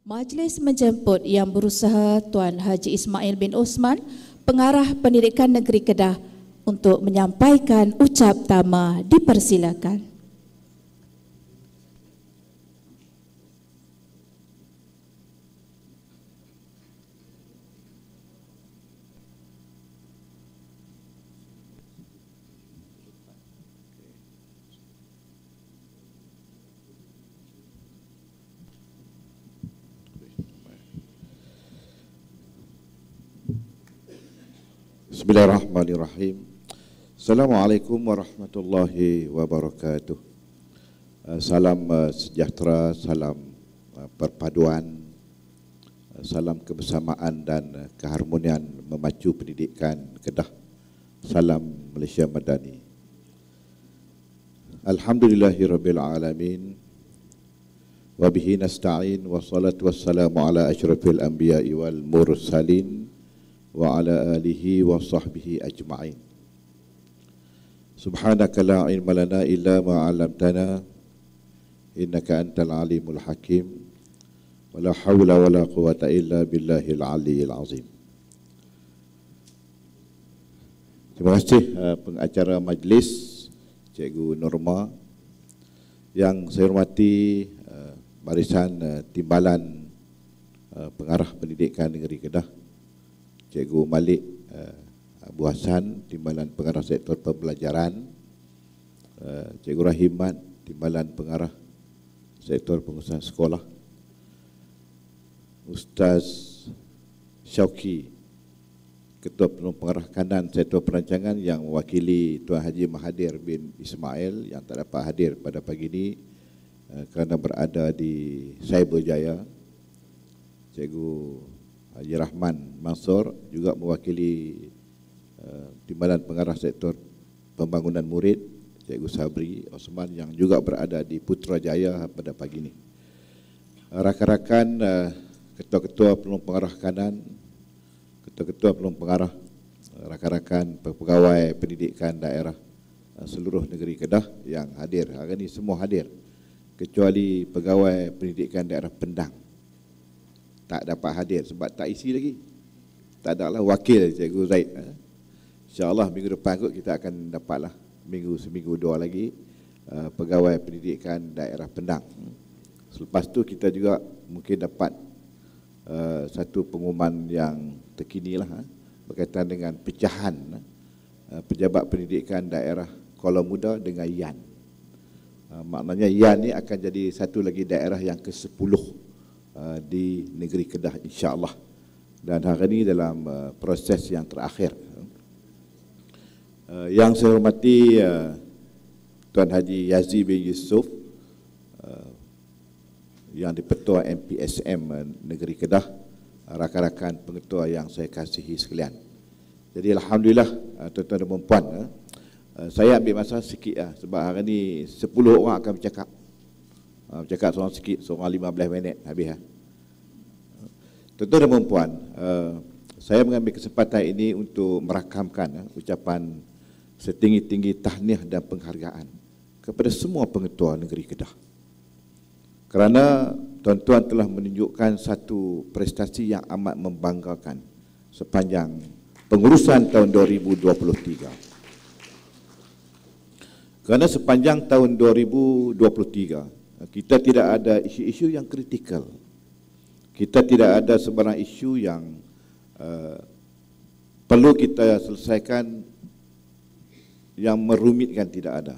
Majlis menjemput Yang Berusaha Tuan Haji Ismail bin Osman, Pengarah Pendidikan Negeri Kedah, untuk menyampaikan ucap tama. Dipersilakan. Bismillahirrahmanirrahim. Assalamualaikum warahmatullahi wabarakatuh. Salam sejahtera, salam perpaduan, salam kebersamaan dan keharmonian memacu pendidikan Kedah. Salam Malaysia Madani. Alhamdulillahirabbil alamin. Wa bihi nasta'in wa salatu wassalamu ala asyrafil anbiya'i wal mursalin wa ala alihi wa sahbihi ajma'in. Subhanaka la ilma lana illa ma 'allamtana innaka antal alimul hakim wa la hawla wa la quwwata illa billahil aliyyil azim. Terima kasih pengacara majlis Cikgu Norma, yang saya hormati barisan timbalan pengarah pendidikan negeri Kedah, Cikgu Malik Abu Hassan, Timbalan Pengarah Sektor Pembelajaran, Cikgu Rahimat, Timbalan Pengarah Sektor Pengurusan Sekolah, Ustaz Syauqi, Ketua Penuh Pengarah Kanan Sektor Perancangan, yang mewakili Tuan Haji Mahathir bin Ismail yang tak dapat hadir pada pagi ini kerana berada di Cyberjaya, Cikgu Haji Rahman Mansur, juga mewakili Timbalan Pengarah Sektor Pembangunan Murid, Cikgu Sabri Osman, yang juga berada di Putrajaya pada pagi ini. Rakan-rakan ketua-ketua penolong pengarah kanan, ketua-ketua penolong pengarah, rakan-rakan pegawai pendidikan daerah seluruh negeri Kedah yang hadir hari ini, semua hadir kecuali pegawai pendidikan daerah Pendang tak dapat hadir sebab tak isi lagi. Tak ada lah wakil Cikgu Zaid. InsyaAllah minggu depan kot kita akan dapatlah, seminggu dua lagi, pegawai pendidikan daerah Pendang. Selepas tu kita juga mungkin dapat satu pengumuman yang terkini lah, berkaitan dengan pecahan pejabat pendidikan daerah Kuala Muda dengan Yan. Maknanya Yan ni akan jadi satu lagi daerah yang ke-10 di negeri Kedah, insya-Allah. Dan hari ini dalam proses yang terakhir. Yang saya hormati Tuan Haji Yazid bin Yusof, yang di-Petua MPSM negeri Kedah, rakan-rakan pengetua yang saya kasihi sekalian. Jadi alhamdulillah tuan-tuan dan puan-puan, saya ambil masa sikit sebab hari ini 10 orang akan bercakap. Bercakap seorang sikit, seorang 15 minit habis. Tuan-tuan dan puan, saya mengambil kesempatan ini untuk merakamkan ucapan setinggi-tinggi tahniah dan penghargaan kepada semua pengetua negeri Kedah, kerana tuan-tuan telah menunjukkan satu prestasi yang amat membanggakan sepanjang pengurusan tahun 2023. Kerana sepanjang tahun 2023 kita tidak ada isu-isu yang kritikal. Kita tidak ada sebarang isu yang perlu kita selesaikan yang merumitkan, tidak ada.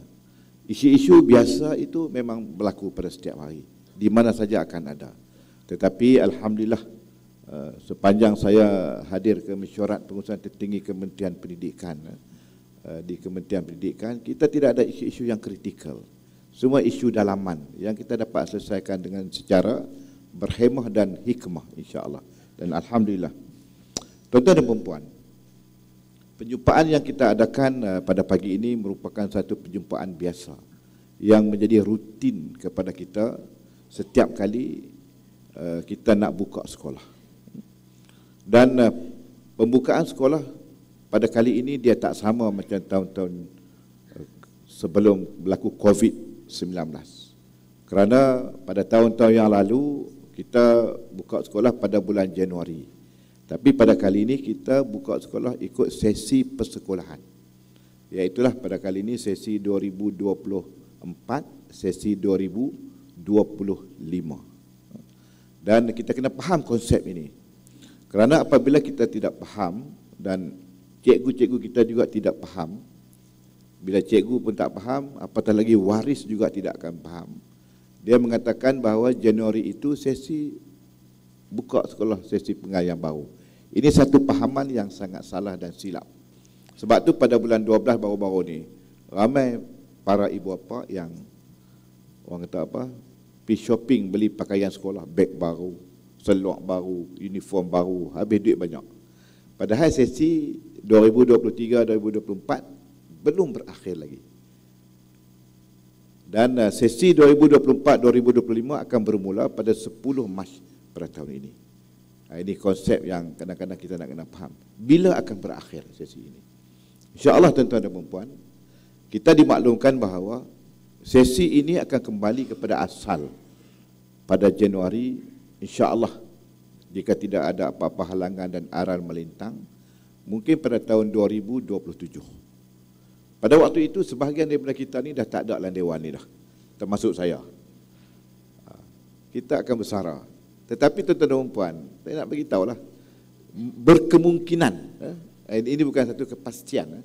Isu-isu biasa itu memang berlaku pada setiap hari, di mana saja akan ada. Tetapi alhamdulillah, sepanjang saya hadir ke mesyuarat pengurusan tertinggi Kementerian Pendidikan, di Kementerian Pendidikan, kita tidak ada isu-isu yang kritikal. Semua isu dalaman yang kita dapat selesaikan dengan secara berhemah dan hikmah, insya-Allah. Dan alhamdulillah, tuan-tuan dan puan-puan, penjumpaan yang kita adakan pada pagi ini merupakan satu penjumpaan biasa yang menjadi rutin kepada kita setiap kali kita nak buka sekolah. Dan pembukaan sekolah pada kali ini dia tak sama macam tahun-tahun sebelum berlaku COVID-19. Kerana pada tahun-tahun yang lalu kita buka sekolah pada bulan Januari. Tapi pada kali ini kita buka sekolah ikut sesi persekolahan. Iaitulah pada kali ini sesi 2024, sesi 2025. Dan kita kena faham konsep ini. Kerana apabila kita tidak faham dan cikgu-cikgu kita juga tidak faham, bila cikgu pun tak faham, apatah lagi waris juga tidak akan faham. Dia mengatakan bahawa Januari itu sesi buka sekolah, sesi pengayaan baru. Ini satu pahaman yang sangat salah dan silap. Sebab tu pada bulan 12 baru-baru ni, ramai para ibu bapa yang orang kata apa, pergi shopping beli pakaian sekolah, beg baru, selok baru, uniform baru, habis duit banyak. Padahal sesi 2023-2024 belum berakhir lagi. Dan sesi 2024-2025 akan bermula pada 10 Mac pada tahun ini. Ini konsep yang kadang-kadang kita nak kena faham. Bila akan berakhir sesi ini? InsyaAllah tuan-tuan dan puan, kita dimaklumkan bahawa sesi ini akan kembali kepada asal pada Januari, insyaAllah, jika tidak ada apa-apa halangan dan aral melintang, mungkin pada tahun 2027. Pada waktu itu, sebahagian daripada kita ni dah tak ada dalam dewan ni dah, termasuk saya. Kita akan bersara. Tetapi tuan-tuan dan puan, saya nak beritahulah, berkemungkinan, ini bukan satu kepastian,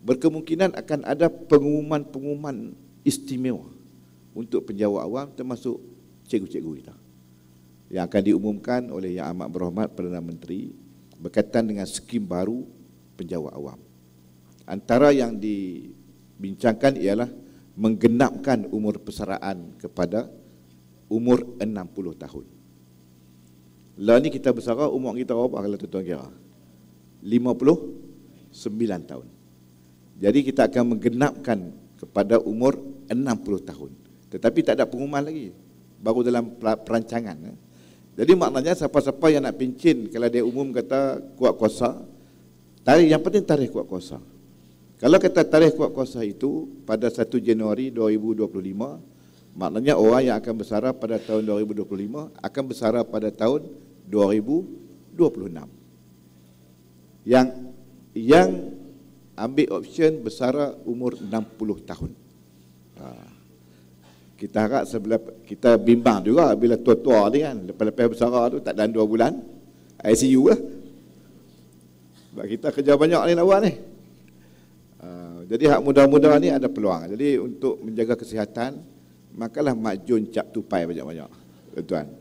berkemungkinan akan ada pengumuman-pengumuman istimewa untuk penjawat awam, termasuk cikgu-cikgu kita, yang akan diumumkan oleh Yang Amat Berhormat Perdana Menteri berkaitan dengan skim baru penjawat awam. Antara yang dibincangkan ialah menggenapkan umur persaraan kepada umur 60 tahun. Lah ni kita bersara, umur kita berapa kalau tuan-tuan kira? 59 tahun. Jadi kita akan menggenapkan kepada umur 60 tahun. Tetapi tak ada pengumuman lagi, baru dalam perancangan. Jadi maknanya siapa-siapa yang nak pincin, kalau dia umum kata kuat kuasa, tarikh yang penting tarikh kuat kuasa. Kalau kata tarikh kuat kuasa itu pada 1 Januari 2025, maknanya orang yang akan bersara pada tahun 2025 akan bersara pada tahun 2026. Yang ambil option bersara umur 60 tahun. Kita harap sebelah kita bimbang juga bila tua-tua ni kan, lepas-lepas bersara tu tak dalam 2 bulan ICU lah. Sebab kita kerja banyak ni nak buat ni. Jadi hak muda-muda ni ada peluang. Jadi untuk menjaga kesihatan, makalah Mak Jun cap tupai banyak-banyak. Tuan,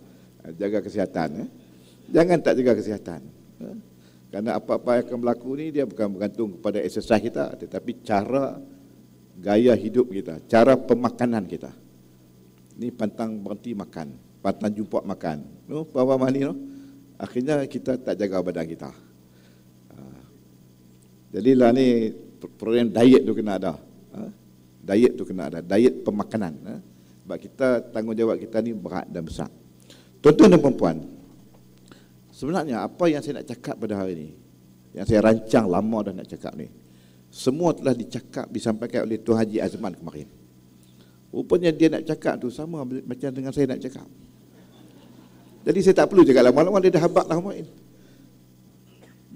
jaga kesihatan. Jangan tak jaga kesihatan. Kerana apa-apa yang akan berlaku ni dia bukan bergantung kepada exercise kita, tetapi cara gaya hidup kita, cara pemakanan kita. Ni pantang berhenti makan, pantang jumpa makan. Berapa mani akhirnya kita tak jaga badan kita. Jadilah ni program diet tu kena ada. Diet tu kena ada, diet pemakanan. Sebab kita tanggungjawab kita ni berat dan besar. Tuan-tuan dan puan-puan, sebenarnya apa yang saya nak cakap pada hari ini, yang saya rancang lama dah nak cakap ni, semua telah dicakap, disampaikan oleh Tuan Haji Azman kemarin. Rupanya dia nak cakap tu sama macam dengan saya nak cakap. Jadi saya tak perlu cakap lama-lama, dia dah habaq lah kemarin.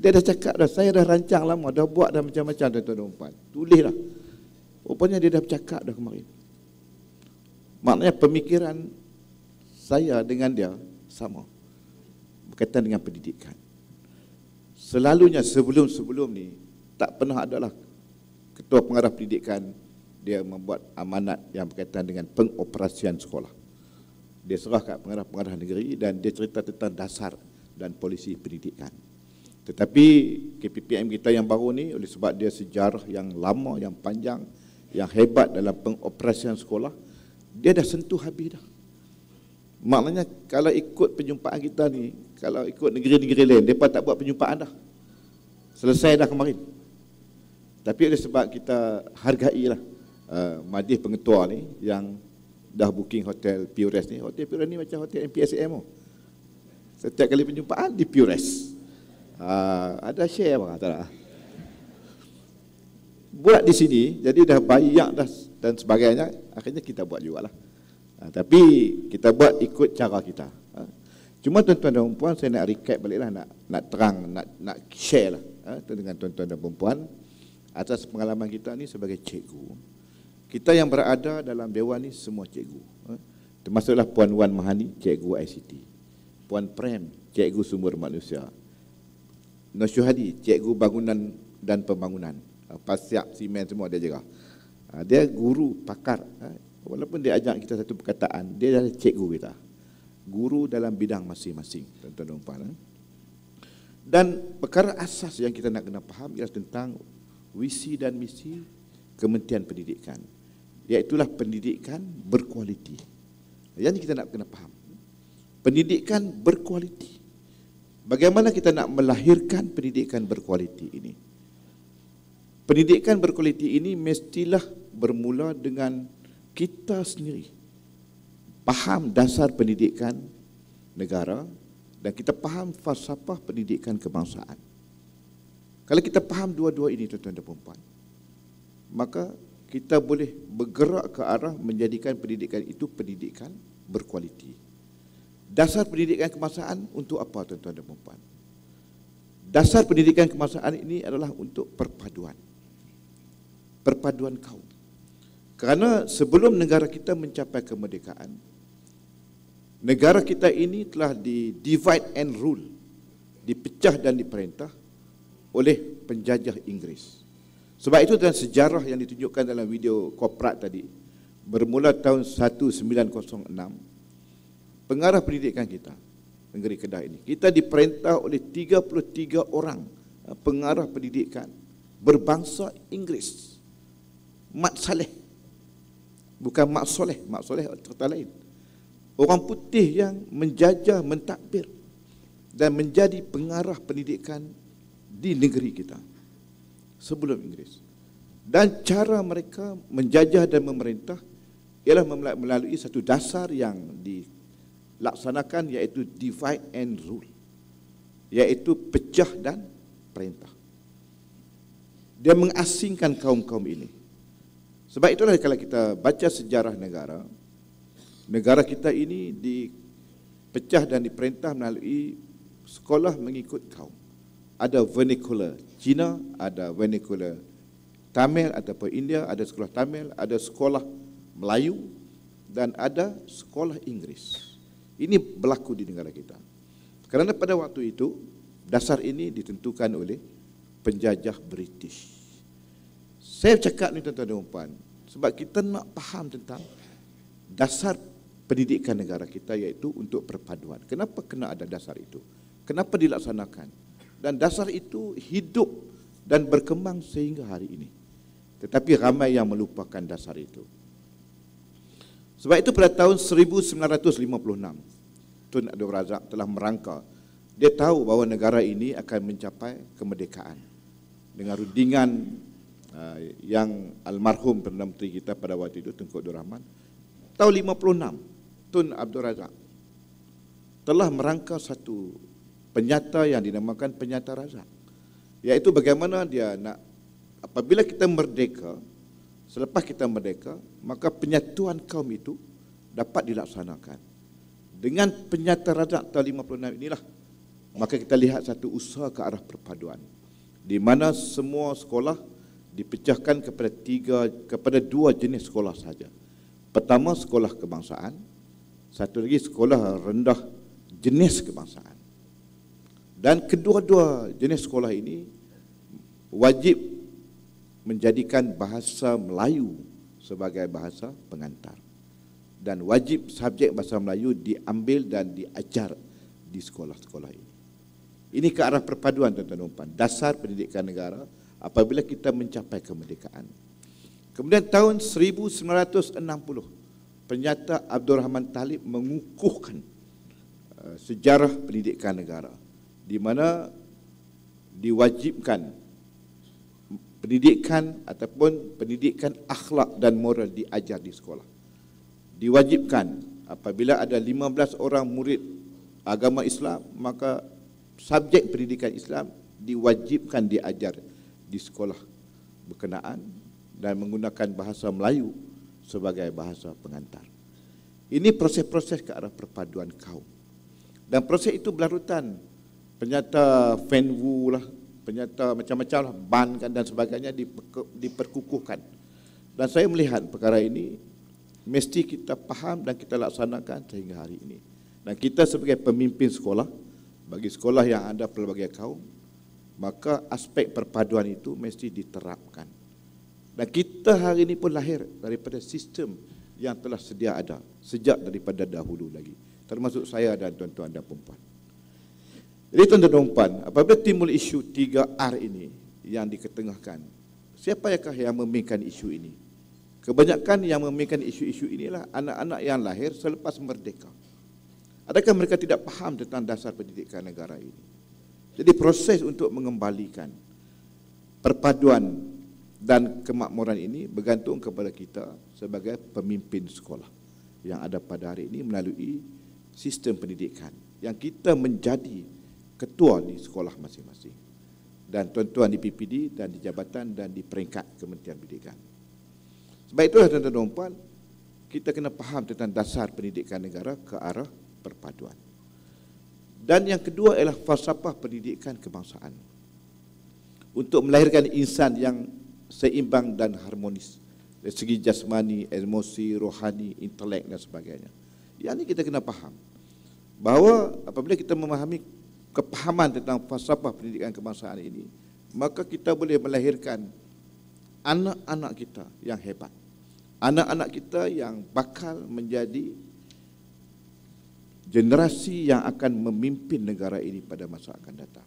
Dia dah cakap dah, saya dah rancang lama, dah buat dah macam-macam tuan-tuan dan puan. Tulis dah. Rupanya dia dah bercakap dah kemarin. Maknanya pemikiran saya dengan dia sama, berkaitan dengan pendidikan. Selalunya sebelum-sebelum ni tak pernah adalah ketua pengarah pendidikan dia membuat amanat yang berkaitan dengan pengoperasian sekolah. Dia serah kat pengarah-pengarah negeri dan dia cerita tentang dasar dan polisi pendidikan. Tetapi KPPM kita yang baru ni, oleh sebab dia sejarah yang lama, yang panjang, yang hebat dalam pengoperasian sekolah, dia dah sentuh habis dah. Maknanya kalau ikut perjumpaan kita ni, kalau ikut negeri-negeri lain, mereka tak buat perjumpaan dah. Selesai dah kemarin. Tapi oleh sebab kita hargailah majlis pengetua ni yang dah booking hotel Pures ni. Hotel Pures ni macam hotel MPSM. Setiap kali perjumpaan di Pures. Ada share apa tak? Buat di sini, jadi dah banyak dah dan sebagainya, akhirnya kita buat jugalah. Tapi kita buat ikut cara kita. Cuma tuan-tuan dan puan, saya nak recap baliklah, nak terang, nak share lah dengan tuan-tuan dan puan atas pengalaman kita ni sebagai cikgu. Kita yang berada dalam dewan ni semua cikgu. Termasuklah Puan Wan Mahani, cikgu ICT. Puan Prem, cikgu sumber manusia. Nur Syuhadi, cikgu bangunan dan pembangunan. Pasiak, simen semua dia jaga. Dia guru, pakar. Walaupun dia ajak kita satu perkataan, dia adalah cikgu kita. Guru dalam bidang masing-masing, tuan-tuan dan puan. Dan perkara asas yang kita nak kena faham ialah tentang visi dan misi Kementerian Pendidikan. Iaitulah pendidikan berkualiti. Yang kita nak kena faham. Pendidikan berkualiti. Bagaimana kita nak melahirkan pendidikan berkualiti ini? Pendidikan berkualiti ini mestilah bermula dengan kita sendiri. Faham dasar pendidikan negara dan kita faham falsafah pendidikan kebangsaan. Kalau kita faham dua-dua ini, tuan-tuan dan puan, maka kita boleh bergerak ke arah menjadikan pendidikan itu pendidikan berkualiti. Dasar pendidikan kebangsaan untuk apa, tuan-tuan dan puan? Dasar pendidikan kebangsaan ini adalah untuk perpaduan. Perpaduan kaum. Kerana sebelum negara kita mencapai kemerdekaan, negara kita ini telah di divide and rule, dipecah dan diperintah oleh penjajah Inggeris. Sebab itu dalam sejarah yang ditunjukkan dalam video korporat tadi, bermula tahun 1906, pengarah pendidikan kita, negeri Kedah ini, kita diperintah oleh 33 orang pengarah pendidikan berbangsa Inggeris. Mat Saleh, bukan Mak Soleh, Mak Soleh kata lain. Orang putih yang menjajah, mentadbir dan menjadi pengarah pendidikan di negeri kita sebelum Inggeris. Dan cara mereka menjajah dan memerintah ialah melalui satu dasar yang dilaksanakan, iaitu divide and rule, iaitu pecah dan perintah. Dia mengasingkan kaum-kaum ini. Sebab itulah kalau kita baca sejarah negara, negara kita ini dipecah dan diperintah melalui sekolah mengikut kaum. Ada vernacular Cina, ada vernacular Tamil ataupun India, ada sekolah Tamil, ada sekolah Melayu dan ada sekolah Inggeris. Ini berlaku di negara kita. Kerana pada waktu itu dasar ini ditentukan oleh penjajah British. Saya cakap ni tuan-tuan dan puan, sebab kita nak faham tentang dasar pendidikan negara kita, iaitu untuk perpaduan. Kenapa kena ada dasar itu? Kenapa dilaksanakan? Dan dasar itu hidup dan berkembang sehingga hari ini. Tetapi ramai yang melupakan dasar itu. Sebab itu pada tahun 1956, Tun Abdul Razak telah merangka. Dia tahu bahawa negara ini akan mencapai kemerdekaan dengan rundingan yang almarhum Perdana Menteri kita pada waktu itu, Tunku Abdul Rahman. Tahun 56, Tun Abdul Razak telah merangka satu penyata yang dinamakan Penyata Razak, iaitu bagaimana dia nak, apabila kita merdeka, selepas kita merdeka, maka penyatuan kaum itu dapat dilaksanakan. Dengan Penyata Razak tahun 56 inilah, maka kita lihat satu usaha ke arah perpaduan, di mana semua sekolah dipecahkan kepada dua jenis sekolah saja. Pertama, sekolah kebangsaan. Satu lagi, sekolah rendah jenis kebangsaan. Dan kedua-dua jenis sekolah ini wajib menjadikan bahasa Melayu sebagai bahasa pengantar. Dan wajib subjek bahasa Melayu diambil dan diajar di sekolah-sekolah ini. Ini ke arah perpaduan, tuan-tuan dan puan, dasar pendidikan negara apabila kita mencapai kemerdekaan. Kemudian tahun 1960, Penyata Abdul Rahman Talib mengukuhkan sejarah pendidikan negara, di mana diwajibkan pendidikan ataupun pendidikan akhlak dan moral diajar di sekolah. Diwajibkan apabila ada 15 orang murid agama Islam, maka subjek pendidikan Islam diwajibkan diajar di sekolah berkenaan dan menggunakan bahasa Melayu sebagai bahasa pengantar. Ini proses-proses ke arah perpaduan kaum. Dan proses itu berlarutan. Penyata Fenwu lah, penyata macam-macam lah, ban kan dan sebagainya diperkukuhkan. Dan saya melihat perkara ini mesti kita faham dan kita laksanakan sehingga hari ini. Dan kita sebagai pemimpin sekolah, bagi sekolah yang ada pelbagai kaum, maka aspek perpaduan itu mesti diterapkan. Dan kita hari ini pun lahir daripada sistem yang telah sedia ada sejak daripada dahulu lagi, termasuk saya dan tuan-tuan dan puan-puan. Jadi tuan-tuan dan puan, apabila timbul isu 3R ini yang diketengahkan, siapakah yang memainkan isu ini? Kebanyakan yang memainkan isu-isu inilah anak-anak yang lahir selepas merdeka. Adakah mereka tidak faham tentang dasar pendidikan negara ini? Jadi proses untuk mengembalikan perpaduan dan kemakmuran ini bergantung kepada kita sebagai pemimpin sekolah yang ada pada hari ini melalui sistem pendidikan yang kita menjadi ketua di sekolah masing-masing dan tuan-tuan di PPD dan di jabatan dan di peringkat Kementerian Pendidikan. Sebab itulah tuan-tuan dan puan, kita kena faham tentang dasar pendidikan negara ke arah perpaduan. Dan yang kedua ialah falsafah pendidikan kebangsaan untuk melahirkan insan yang seimbang dan harmonis dari segi jasmani, emosi, rohani, intelek dan sebagainya. Yang ini kita kena faham bahawa apabila kita memahami kepahaman tentang falsafah pendidikan kebangsaan ini, maka kita boleh melahirkan anak-anak kita yang hebat, anak-anak kita yang bakal menjadi generasi yang akan memimpin negara ini pada masa akan datang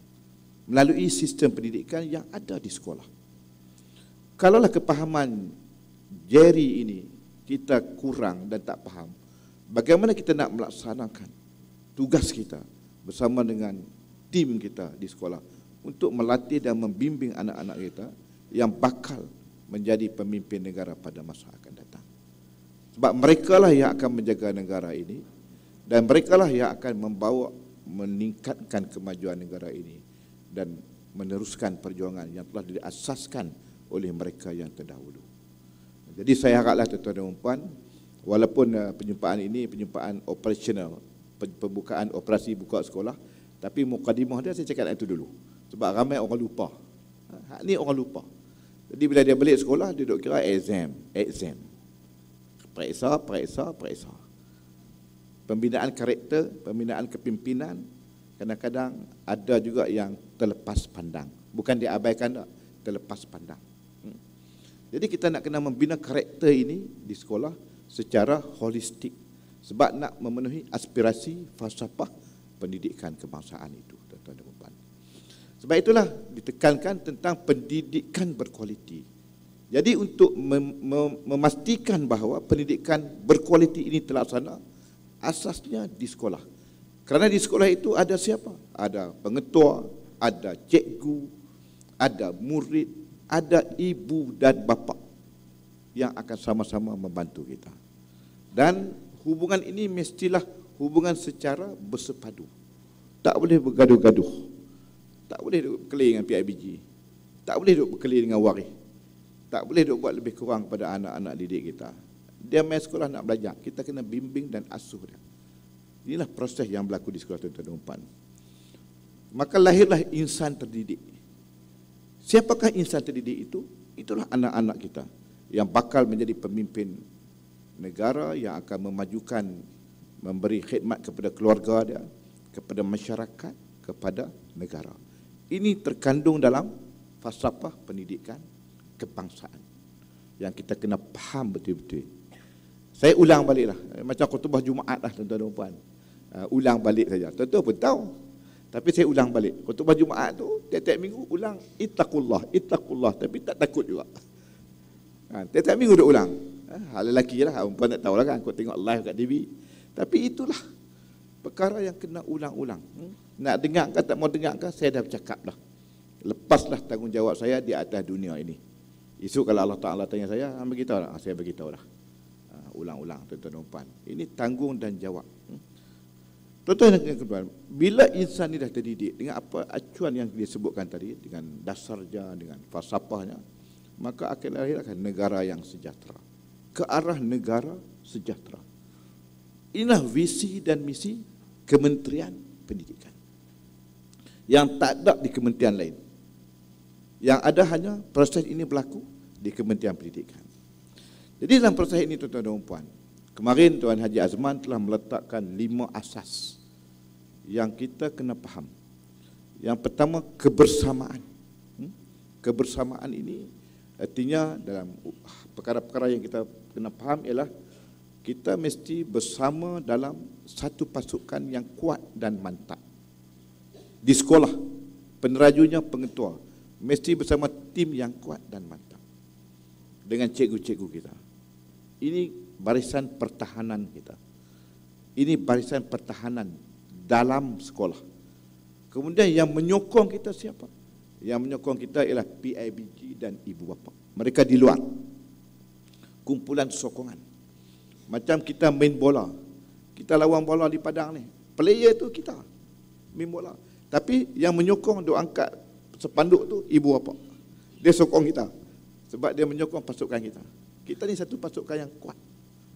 melalui sistem pendidikan yang ada di sekolah. Kalaulah kepahaman Jerry ini kita kurang dan tak faham, bagaimana kita nak melaksanakan tugas kita bersama dengan tim kita di sekolah untuk melatih dan membimbing anak-anak kita yang bakal menjadi pemimpin negara pada masa akan datang. Sebab merekalah yang akan menjaga negara ini dan merekalah yang akan membawa meningkatkan kemajuan negara ini dan meneruskan perjuangan yang telah diasaskan oleh mereka yang terdahulu. Jadi saya haraplah tuan-tuan dan puan, walaupun penyumpaan ini penyumpaan operasional, pembukaan operasi buka sekolah, tapi mukadimah dia saya cakap itu dulu. Sebab ramai orang lupa. Ni orang lupa. Jadi bila dia balik sekolah, dia duk kira exam. Periksa. Pembinaan karakter, pembinaan kepimpinan, kadang-kadang ada juga yang terlepas pandang. Bukan diabaikan tak, terlepas pandang. Jadi kita nak kena membina karakter ini di sekolah secara holistik. Sebab nak memenuhi aspirasi falsafah pendidikan kebangsaan itu, tuan-tuan dan puan. Sebab itulah ditekankan tentang pendidikan berkualiti. Jadi untuk memastikan bahawa pendidikan berkualiti ini terlaksana, asasnya di sekolah. Kerana di sekolah itu ada siapa? Ada pengetua, ada cikgu, ada murid, ada ibu dan bapa yang akan sama-sama membantu kita. Dan hubungan ini mestilah hubungan secara bersepadu. Tak boleh bergaduh-gaduh. Tak boleh duk berkeli dengan PIBG. Tak boleh duk berkeli dengan waris. Tak boleh duk buat lebih kurang kepada anak-anak didik kita. Dia main sekolah nak belajar, kita kena bimbing dan asuh dia. Inilah proses yang berlaku di sekolah tuan-tuan dan puan. Maka lahirlah insan terdidik. Siapakah insan terdidik itu? Itulah anak-anak kita yang bakal menjadi pemimpin negara yang akan memajukan, memberi khidmat kepada keluarga dia, kepada masyarakat, kepada negara. Ini terkandung dalam falsafah pendidikan kebangsaan yang kita kena faham betul-betul. Saya ulang baliklah, macam khutbah Jumaat lah tuan-tuan dan puan. Ulang balik saja. Tuan-tuan pun tahu. Tapi saya ulang balik. Khutbah Jumaat tu tiap-tiap minggu ulang ittaqullah, tapi tak takut juga. Tiap-tiap minggu duk ulang. Hal lelaki lah, perempuan tak tahulah kan, kau tengok live kat TV. Tapi itulah perkara yang kena ulang-ulang. Nak dengar ke tak mau dengar ke, saya dah bercakap dah. Lepaslah tanggungjawab saya di atas dunia ini. Esok kalau Allah Ta'ala tanya saya, beritahu lah. Saya beritahu dah. Ulang-ulang tuan-tuan dan puan. Ini tanggung dan jawab. Tuan-tuan dan puan, bila insan ini dah terdidik dengan apa acuan yang disebutkan tadi, dengan dasarnya, dengan falsafahnya, maka akan lahirkan negara yang sejahtera. Ke arah negara sejahtera. Inilah visi dan misi Kementerian pendidikan. Yang tak ada di kementerian lain. Yang ada hanya proses ini berlaku di Kementerian Pendidikan. Jadi dalam proses ini tuan-tuan dan puan, kemarin Tuan Haji Azman telah meletakkan 5 asas yang kita kena faham. Yang pertama, kebersamaan. Kebersamaan ini artinya dalam perkara-perkara yang kita kena faham ialah kita mesti bersama dalam satu pasukan yang kuat dan mantap. Di sekolah, penerajunya pengetua, mesti bersama tim yang kuat dan mantap. Dengan cikgu-cikgu kita. Ini barisan pertahanan kita. Ini barisan pertahanan dalam sekolah. Kemudian yang menyokong kita siapa? Yang menyokong kita ialah PIBG dan ibu bapa. Mereka di luar. Kumpulan sokongan. Macam kita main bola. Kita lawan bola di padang ni. Player tu kita. Main bola. Tapi yang menyokong dia angkat sepanduk tu ibu bapa. Dia sokong kita. Sebab dia menyokong pasukan kita. Kita ni satu pasukan yang kuat.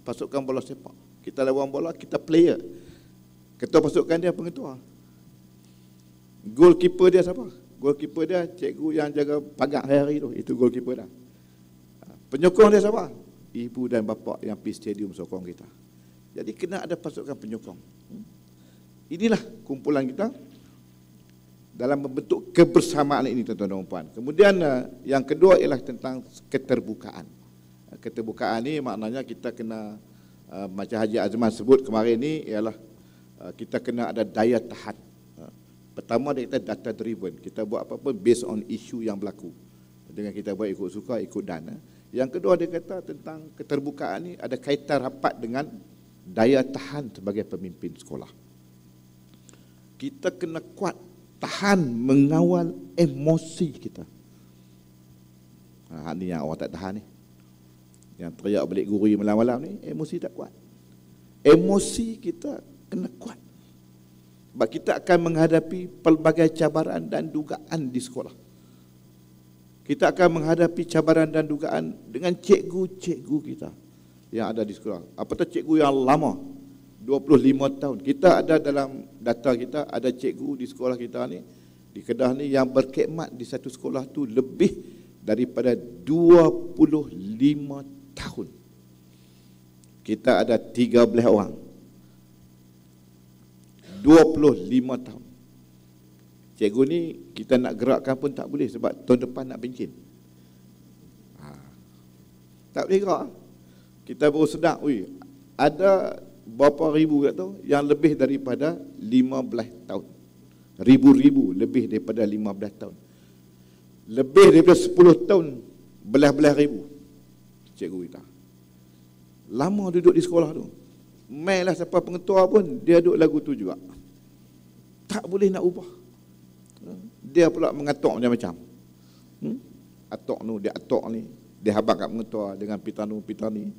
Pasukan bola sepak. Kita lawan bola, kita player. Ketua pasukan dia pengetua. Goalkeeper dia siapa? Goalkeeper dia cikgu yang jaga pagar hari-hari tu. Itu goalkeeper dia. Penyokong dia siapa? Ibu dan bapa yang pergi stadium sokong kita. Jadi kena ada pasukan penyokong. Inilah kumpulan kita dalam membentuk kebersamaan ini tuan-tuan dan puan. Kemudian yang kedua ialah tentang keterbukaan. Keterbukaan ni maknanya kita kena macam Haji Azman sebut kemarin ni ialah kita kena ada daya tahan. Pertama dia kata data driven. Kita buat apa-apa based on isu yang berlaku. Dengan kita buat ikut suka, ikut dana. Yang kedua dia kata tentang keterbukaan ni ada kaitan rapat dengan daya tahan sebagai pemimpin sekolah. Kita kena kuat tahan mengawal emosi kita. Ni yang awak tak tahan ni. Yang teriak balik gurui malam-malam ni, emosi tak kuat. Emosi kita kena kuat. Sebab kita akan menghadapi pelbagai cabaran dan dugaan di sekolah. Kita akan menghadapi cabaran dan dugaan dengan cikgu-cikgu kita yang ada di sekolah. Apatah cikgu yang lama, 25 tahun. Kita ada dalam data kita, ada cikgu di sekolah kita ni, di Kedah ni yang berkhidmat di satu sekolah tu lebih daripada 25 tahun. Kita ada 13 orang. 25 tahun. Cikgu ni kita nak gerakkan pun tak boleh sebab tahun depan nak pencin. Tak boleh gerak. Kita baru sedar, ada berapa ribu kat tu yang lebih daripada 15 tahun. Ribu-ribu lebih daripada 15 tahun. Lebih daripada 10 tahun, belah-belah ribu cikgu kita. Lama duduk di sekolah tu. Mainlah siapa pengetua pun, dia duduk lagu tu juga. Tak boleh nak ubah. Dia pula mengatok macam-macam. Atok ni, dia atok ni. Dia habaq kat pengetua dengan pitanu, pitani.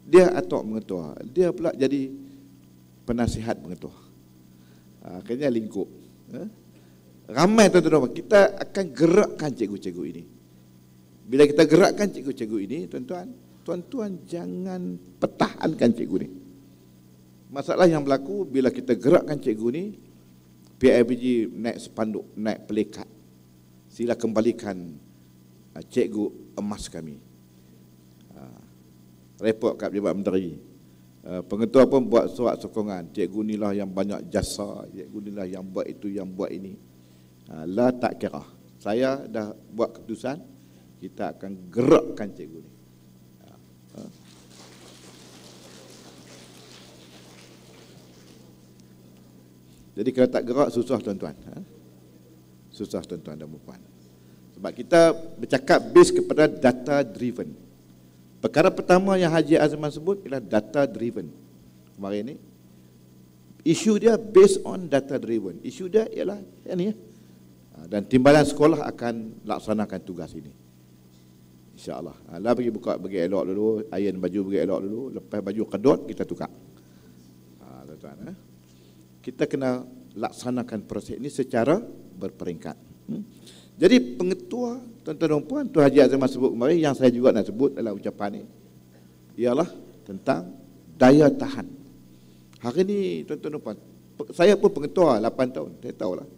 Dia atok pengetua. Dia pula jadi penasihat pengetua. Akhirnya lingkup. Ramai tuan-tuan, kita akan gerakkan cikgu-cikgu ini. Bila kita gerakkan cikgu-cikgu ini, tuan-tuan jangan pertahankan cikgu ni. Masalah yang berlaku bila kita gerakkan cikgu ni, PIBG naik sepanduk, naik pelikat. Sila kembalikan cikgu emas kami. Report kat Pejabat Menteri. Pengetua pun buat surat sokongan. Cikgu ni lah yang banyak jasa, cikgu ni lah yang buat itu, yang buat ini. Lah tak kira. Saya dah buat keputusan, kita akan gerakkan cikgu ni. Jadi kalau tak gerak, susah tuan-tuan. Susah tuan-tuan dan puan. Sebab kita bercakap base kepada data driven. Perkara pertama yang Haji Azman sebut ialah data driven. Kemarin ni, isu dia based on data driven. Isu dia ialah yang ni. Dan timbalan sekolah akan laksanakan tugas ini. InsyaAllah. Lah bagi buka, bagi elok dulu, iron baju bagi elok dulu, lepas baju kedot kita tukar. Tuan-tuan, kita kena laksanakan proses ini secara berperingkat. Jadi pengetua, tuan-tuan dan puan, Tuan Haji Azman sebut kemarin, yang saya juga nak sebut dalam ucapan ini, ialah tentang daya tahan. Hari ini, tuan-tuan dan puan, Saya pun pengetua 8 tahun, saya tahulah.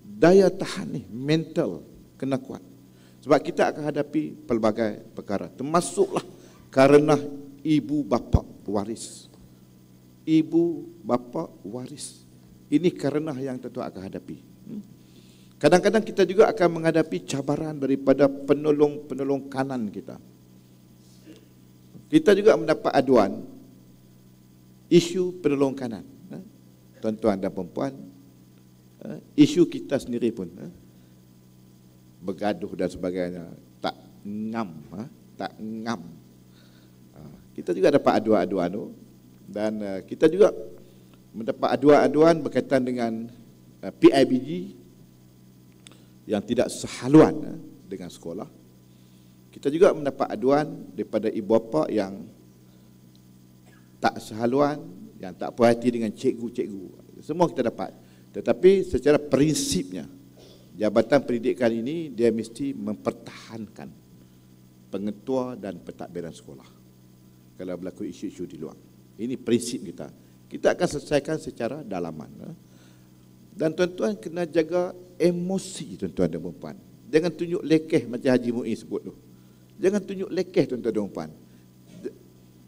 Daya tahan ni, mental kena kuat. Sebab kita akan hadapi pelbagai perkara, termasuklah kerana ibu bapa waris. Ibu bapa waris. Ini kerana yang tentu akan hadapi. Kadang-kadang kita juga akan menghadapi cabaran daripada penolong-penolong kanan kita. Kita juga mendapat aduan isu penolong kanan. Tuan-tuan dan perempuan, isu kita sendiri pun bergaduh dan sebagainya, tak ngam. Kita juga dapat aduan-aduan tu, dan kita juga mendapat aduan-aduan berkaitan dengan PIBG yang tidak sehaluan dengan sekolah. Kita juga mendapat aduan daripada ibu bapa yang tak sehaluan, yang tak puas hati dengan cikgu-cikgu. Semua kita dapat. Tetapi secara prinsipnya, Jabatan Pendidikan ini dia mesti mempertahankan pengetua dan pentadbiran sekolah kalau berlaku isu-isu di luar. Ini prinsip kita. Kita akan selesaikan secara dalaman. Dan tuan-tuan kena jaga emosi tuan-tuan dan perempuan. Jangan tunjuk lekeh macam Haji Muiz sebut tu. Jangan tunjuk lekeh tuan-tuan dan perempuan.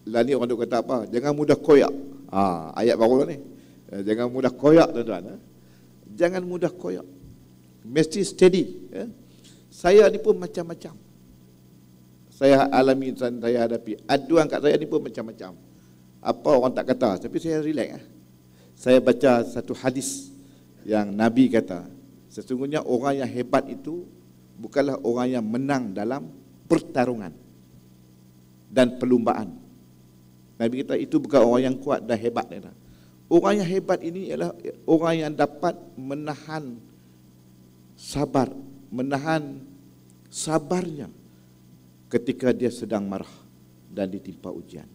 Lah ni orang duk kata apa? Jangan mudah koyak. Ayat baru ni. Jangan mudah koyak tuan-tuan. Jangan mudah koyak. Mesti steady. Saya ni pun macam-macam. Saya alami dan saya hadapi. Aduan kat saya ni pun macam-macam. Apa orang tak kata, tapi saya relax. Saya baca satu hadis yang Nabi kata, sesungguhnya orang yang hebat itu bukanlah orang yang menang dalam pertarungan dan perlumbaan. Nabi kata itu bukan orang yang kuat dan hebat. Orang yang hebat ini ialah orang yang dapat menahan sabar, menahan sabarnya ketika dia sedang marah dan ditimpa ujian.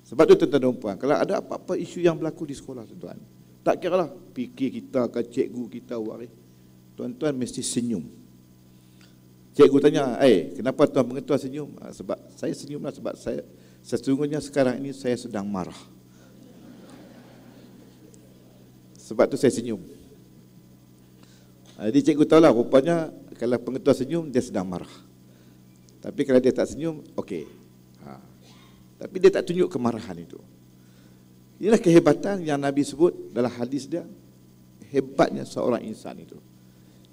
Sebab itu tuan-tuan dan puan, kalau ada apa-apa isu yang berlaku di sekolah tuan-tuan, tak kiralah fikir kita ke cikgu kita waris, tuan-tuan mesti senyum. Cikgu tanya, kenapa tuan pengetua senyum? Sebab saya senyumlah sebab saya sesungguhnya sekarang ini saya sedang marah. Sebab tu saya senyum. Jadi cikgu tahulah rupanya kalau pengetua senyum dia sedang marah. Tapi kalau dia tak senyum, okey. Tapi dia tak tunjuk kemarahan itu. Inilah kehebatan yang Nabi sebut dalam hadis dia, hebatnya seorang insan itu.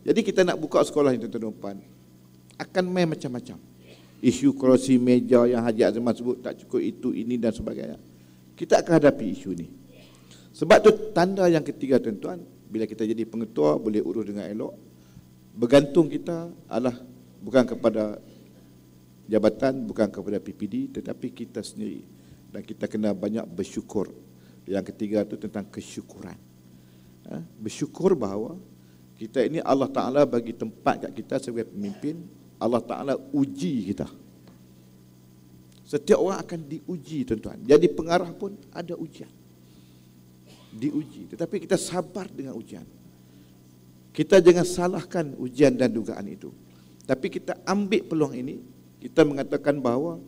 Jadi kita nak buka sekolah ini tuan-tuan, akan main macam-macam. Isu kerusi meja yang Haji Azman sebut tak cukup itu, ini dan sebagainya. Kita akan hadapi isu ini. Sebab tu tanda yang ketiga tuan-tuan, bila kita jadi pengetua boleh urus dengan elok. Bergantung kita adalah bukan kepada jabatan, bukan kepada PPD, tetapi kita sendiri. Dan kita kena banyak bersyukur. Yang ketiga itu tentang kesyukuran. Bersyukur bahawa kita ini Allah Ta'ala bagi tempat kat kita sebagai pemimpin. Allah Ta'ala uji kita. Setiap orang akan diuji tuan-tuan. Jadi pengarah pun ada ujian. Diuji. Tetapi kita sabar dengan ujian. Kita jangan salahkan ujian dan dugaan itu. Tapi kita ambil peluang ini. Kita mengatakan bahawa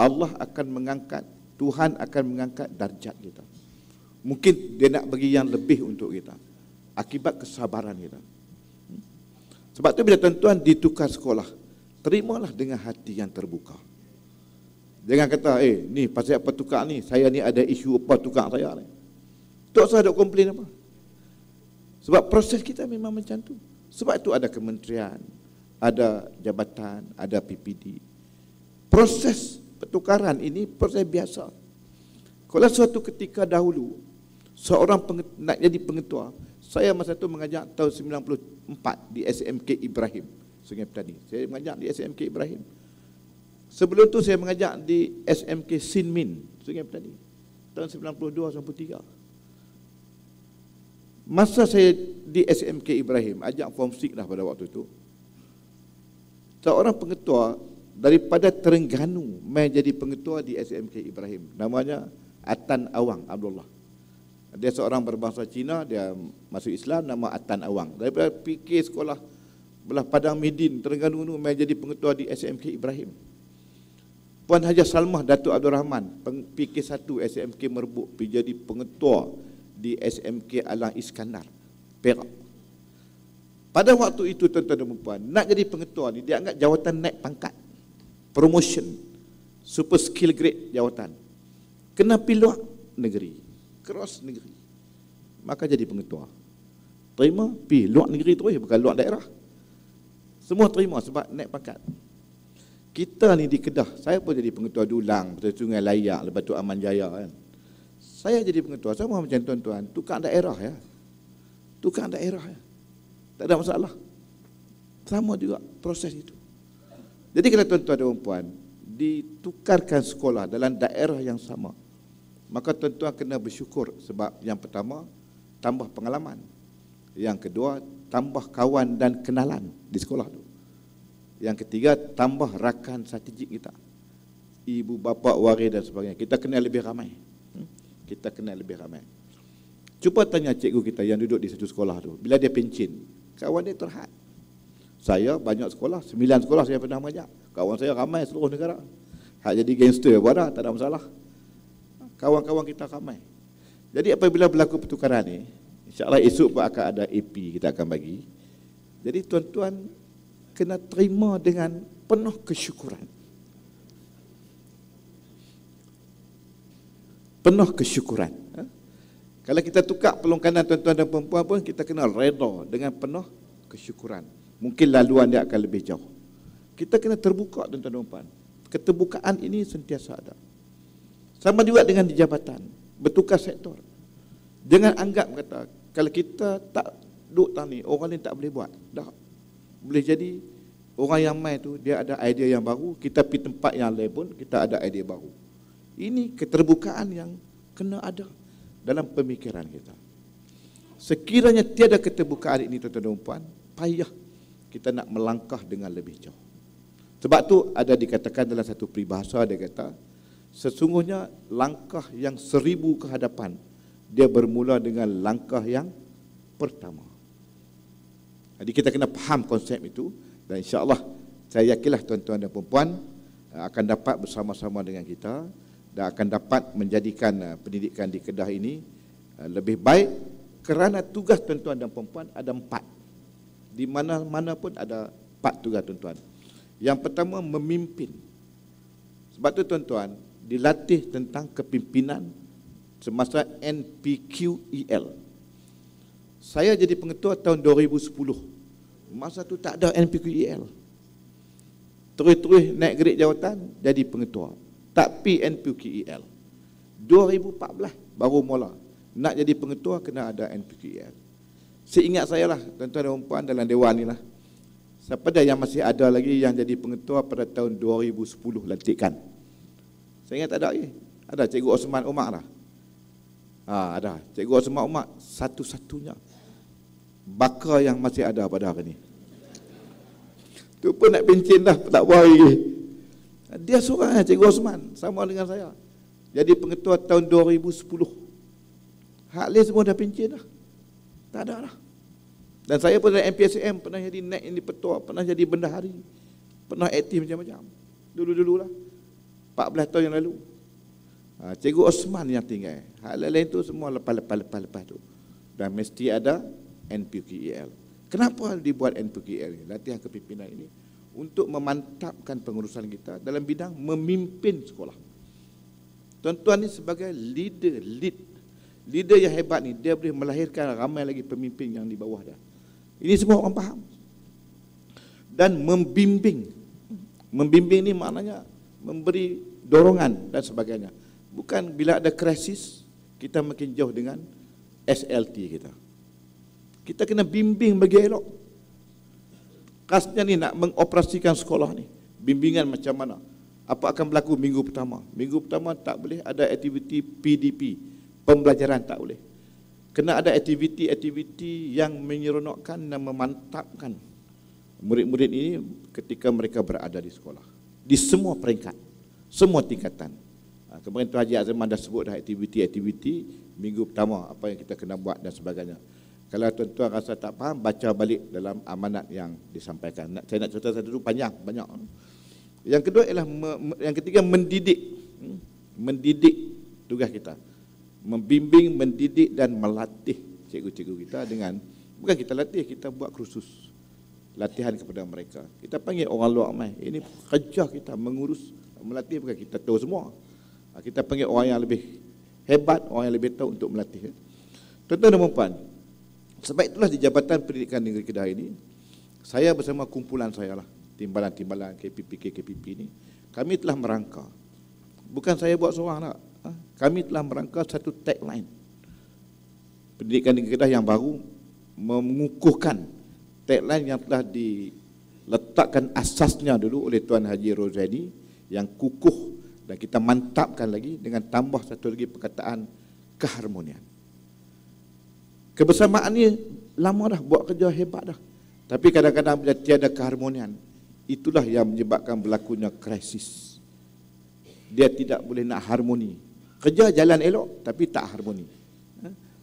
Allah akan mengangkat, Tuhan akan mengangkat darjat kita. Mungkin dia nak bagi yang lebih untuk kita. Akibat kesabaran kita. Sebab tu bila tuan-tuan ditukar sekolah, terimalah dengan hati yang terbuka. Jangan kata, ni pasal apa tukar ni, saya ni ada isu apa tukar saya ni. Tak usah ada komplain apa. Sebab proses kita memang macam tu. Sebab itu ada kementerian, ada jabatan, ada PPD. Proses pertukaran ini proses biasa. Kalau suatu ketika dahulu, seorang nak jadi pengetua, saya masa itu mengajar tahun 94 di SMK Ibrahim, Sungai Petani. Saya mengajar di SMK Ibrahim. Sebelum tu saya mengajar di SMK Sinmin, Sungai Petani. Tahun 92-93. Masa saya di SMK Ibrahim, ajak form 6 dah pada waktu itu. Seorang pengetua daripada Terengganu mai jadi pengetua di SMK Ibrahim. Namanya Atan Awang Abdullah. Dia seorang berbangsa Cina, dia masuk Islam, nama Atan Awang. Daripada fikir sekolah belah Padang Midin, Terengganu tu mai jadi pengetua di SMK Ibrahim. Puan Haji Salmah Datuk Abdul Rahman, fikir 1 SMK Merbuk, pergi jadi pengetua di SMK Alang Iskandar, Perak. Pada waktu itu tuan-tuan dan puan, nak jadi pengetua ni dia anggap jawatan naik pangkat, promotion, super skill grade jawatan. Kena pergi luar negeri, cross negeri, maka jadi pengetua. Terima, pergi luar negeri terus, bukan luar daerah. Semua terima sebab naik pangkat. Kita ni di Kedah, saya pun jadi pengetua Dulang, Sungai Layak, lepas tu Aman Jaya kan. Saya jadi pengetua, sama macam tuan-tuan, tukar daerah ya. Tukar daerah ya. Tak ada masalah. Sama juga proses itu. Jadi kalau tuan-tuan dan puan ditukarkan sekolah dalam daerah yang sama, maka tuan-tuan kena bersyukur sebab yang pertama, tambah pengalaman. Yang kedua, tambah kawan dan kenalan di sekolah itu. Yang ketiga, tambah rakan strategik kita. Ibu, bapa, waris dan sebagainya. Kita kenal lebih ramai. Kita kenal lebih ramai. Cuba tanya cikgu kita yang duduk di satu sekolah tu. Bila dia pencin, kawan dia terhad. Saya banyak sekolah, 9 sekolah saya pernah mengajar. Kawan saya ramai seluruh negara. Hak jadi gangster pun ada, tak ada masalah. Kawan-kawan kita ramai. Jadi apabila berlaku pertukaran ni, insya-Allah esok pun akan ada AP kita akan bagi. Jadi tuan-tuan kena terima dengan penuh kesyukuran. Penuh kesyukuran. Kalau kita tukar pelongkanan tuan-tuan dan perempuan pun, kita kena reda dengan penuh kesyukuran. Mungkin laluan dia akan lebih jauh. Kita kena terbuka tuan-tuan dan perempuan. Keterbukaan ini sentiasa ada. Sama juga dengan di jabatan, bertukar sektor. Jangan anggap kata, kalau kita tak duduk tani, orang lain tak boleh buat. Tak. Boleh jadi, orang yang main tu, dia ada idea yang baru, kita pergi tempat yang lain pun, kita ada idea baru. Ini keterbukaan yang kena ada dalam pemikiran kita. Sekiranya tiada keterbukaan ini tuan-tuan dan puan, payah kita nak melangkah dengan lebih jauh. Sebab tu ada dikatakan dalam satu peribahasa, dia kata, sesungguhnya langkah yang 1000 ke hadapan, dia bermula dengan langkah yang pertama. Jadi kita kena faham konsep itu, dan insya-Allah saya yakinlah tuan-tuan dan puan akan dapat bersama-sama dengan kita dan akan dapat menjadikan pendidikan di Kedah ini lebih baik, kerana tugas tuan-tuan dan puan ada 4. Di mana-mana pun ada 4 tugas tuan-tuan. Yang pertama, memimpin. Sebab tu tuan-tuan dilatih tentang kepimpinan semasa NPQEL. Saya jadi pengetua tahun 2010. Masa tu tak ada NPQEL. Terus-terus naik grade jawatan jadi pengetua. Tak pi NPQEL. 2014 baru mula. Nak jadi pengetua kena ada NPQEL. Seingat saya lah, tuan-tuan dan puan dalam dewan ni lah. Siapa dah yang masih ada lagi yang jadi pengetua pada tahun 2010 lantikan? Saya ingat tak ada lagi. Ada Cikgu Osman Umar lah. Ada. Cikgu Osman Umar satu-satunya bakal yang masih ada pada hari ni. Tu pun nak pencin dah, tak buat lagi. Dia seorang Cikgu Osman, sama dengan saya. Jadi pengetua tahun 2010. Hak lain semua dah pencin dah. Tak ada dah. Dan saya pun dari MPSM, pernah jadi naik ini petua, pernah jadi bendahari, pernah aktif macam-macam. Dulu-dululah. 14 tahun yang lalu. Cikgu Osman yang tinggal. Hal lain tu semua lepas tu. Dan mesti ada NPQEL. Kenapa dibuat NPQEL? Latihan kepimpinan ini untuk memantapkan pengurusan kita dalam bidang memimpin sekolah. Tuan-tuan ni sebagai leader yang hebat ni, dia boleh melahirkan ramai lagi pemimpin yang di bawah dia. Ini semua orang faham. Dan membimbing. Membimbing ni maknanya memberi dorongan dan sebagainya. Bukan bila ada krisis, kita makin jauh dengan SLT kita. Kita kena bimbing bagi elok. Khasnya ni nak mengoperasikan sekolah ni. Bimbingan macam mana? Apa akan berlaku minggu pertama? Minggu pertama tak boleh ada aktiviti PDP. Pembelajaran tak boleh. Kena ada aktiviti-aktiviti yang menyeronokkan dan memantapkan murid-murid ini ketika mereka berada di sekolah. Di semua peringkat, semua tingkatan. Kemarin Tuan Haji Azman dah sebut dah aktiviti-aktiviti minggu pertama, apa yang kita kena buat dan sebagainya. Kalau tuan-tuan rasa tak faham, baca balik dalam amanat yang disampaikan. Saya nak cerita satu dulu, panjang, banyak. Yang kedua ialah, yang ketiga mendidik. Mendidik tugas kita. membimbing, mendidik dan melatih cikgu-cikgu kita dengan, bukan kita latih, kita buat kursus latihan kepada mereka. Kita panggil orang luar mai. Ini kerja kita mengurus, melatih, bukan kita tahu semua. Kita panggil orang yang lebih hebat, orang yang lebih tahu untuk melatih. Tuan-tuan dan puan, sebab itulah di Jabatan Pendidikan Negeri Kedah ini, saya bersama kumpulan saya lah, timbalan-timbalan KPP ini, kami telah merangka. Bukan saya buat seorang tak. Kami telah merangka satu tagline Pendidikan Negeri Kedah yang baru, mengukuhkan tagline yang telah diletakkan asasnya dulu oleh Tuan Haji Rozani, yang kukuh, dan kita mantapkan lagi dengan tambah satu lagi perkataan keharmonian. Kebersamaan ni lama dah buat kerja hebat dah. Tapi kadang-kadang bila tiada keharmonian, itulah yang menyebabkan berlakunya krisis. Dia tidak boleh nak harmoni. Kerja jalan elok tapi tak harmoni.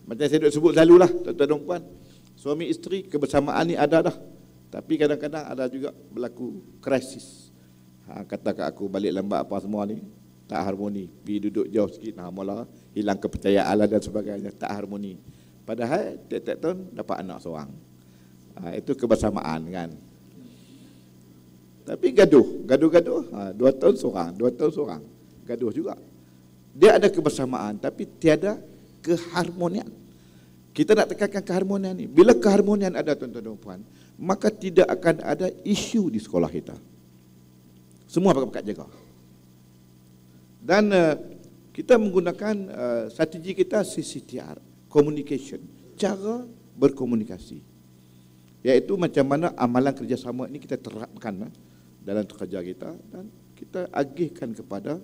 Macam saya duk sebut selalulah, tuan-tuan dan puan, suami isteri kebersamaan ni ada dah. Tapi kadang-kadang ada juga berlaku krisis. Kata kat aku balik lambat apa semua ni, tak harmoni. Pergi duduk jauh sikit, mula hilang kepercayaan lah dan sebagainya, tak harmoni. Padahal tiap-tiap tahun dapat anak seorang. Itu kebersamaan kan. Tapi gaduh. 2 tahun seorang, 2 tahun seorang. Gaduh juga. Dia ada kebersamaan tapi tiada keharmonian. Kita nak tekankan keharmonian ni. Bila keharmonian ada, tuan-tuan dan puan, maka tidak akan ada isu di sekolah kita. Semua pakat jaga. Dan kita menggunakan strategi kita CCTR, communication, cara berkomunikasi. Iaitu macam mana amalan kerjasama ini kita terapkan dalam kerja kita, dan kita agihkan kepada